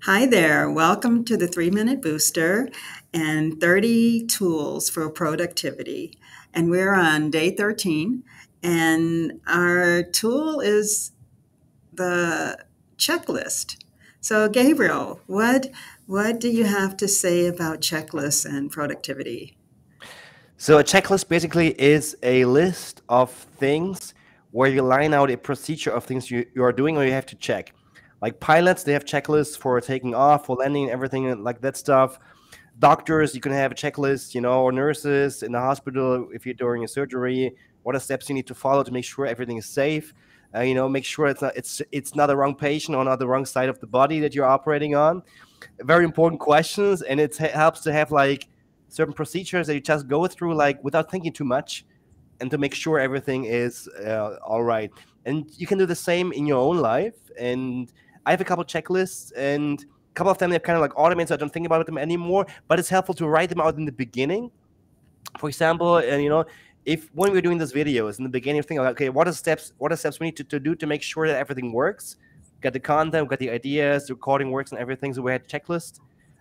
Hi there. Welcome to the 3-Minute Booster and 30 tools for productivity. And we're on day 13. And our tool is the checklist. So, Gabriel, what do you have to say about checklists and productivity? So a checklist basically is a list of things where you line out a procedure of things you are doing or you have to check. Like pilots, they have checklists for taking off, for landing, everything like that stuff. Doctors, you can have a checklist, or nurses in the hospital, if you're doing a surgery, what are steps you need to follow to make sure everything is safe. Make sure it's not the wrong patient or not the wrong side of the body that you're operating on. Very important questions, and it helps to have like certain procedures that you just go through like without thinking too much, and to make sure everything is all right. And you can do the same in your own life. And I have a couple checklists, and a couple of them they're kind of like automated, so I don't think about them anymore. But it's helpful to write them out in the beginning. For example, and if when we're doing these videos in the beginning, you think, okay, what are steps we need to do to make sure that everything works? Got the content, got the ideas, the recording works, and everything. So we had a checklist.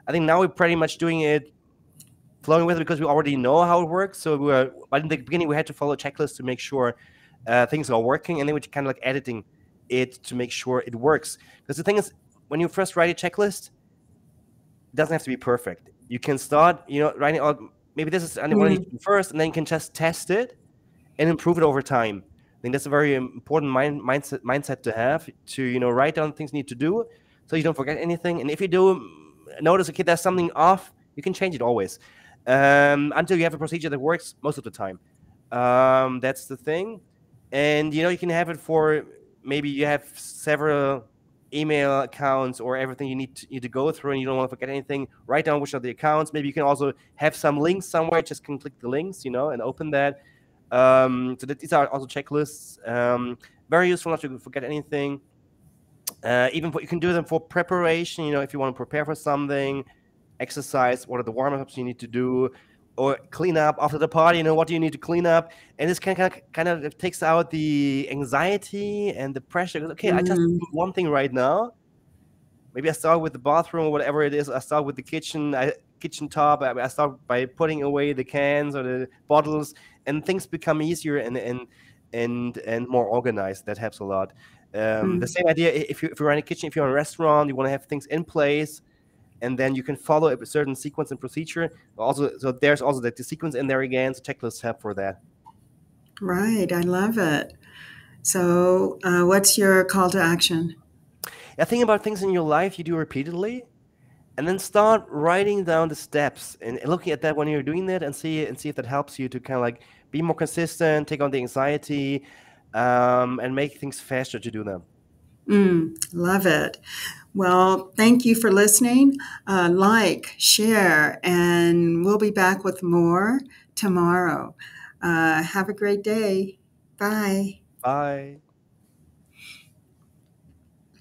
I think now we're pretty much doing it, flowing with it, because we already know how it works. So but in the beginning, we had to follow a checklist to make sure things are working, and then we're kind of like editing it to make sure it works. Because the thing is, when you first write a checklist, it doesn't have to be perfect. You can start, writing out, maybe this is what I need to do first, and then you can just test it and improve it over time. I think that's a very important mindset to have, to write down things you need to do so you don't forget anything. And if you do notice, okay, there's something off, you can change it always, until you have a procedure that works most of the time. That's the thing. And you can have it for, maybe you have several email accounts or everything you need to go through, and you don't want to forget anything. Write down which are the accounts. Maybe you can also have some links somewhere, just can click the links, and open that. So that these are also checklists. Very useful not to forget anything. Even you can do them for preparation, if you want to prepare for something, exercise, what are the warm-ups you need to do, or clean up after the party, what do you need to clean up? And this kind of takes out the anxiety and the pressure. Okay, I just do one thing right now. Maybe I start with the bathroom or whatever it is. I start with the kitchen top. I start by putting away the cans or the bottles, and things become easier and more organized. That helps a lot. The same idea if you're in a kitchen, if you're in a restaurant, you want to have things in place, and then you can follow a certain sequence and procedure. Also, so there's also the sequence in there again. So checklists help for that. Right. I love it. So what's your call to action? Yeah, think about things in your life you do repeatedly, and then start writing down the steps and looking at that when you're doing that, and see if that helps you to kind of like be more consistent, take on the anxiety, and make things faster to do them. Love it. Well, thank you for listening. Like, share, and we'll be back with more tomorrow. Have a great day. Bye. Bye.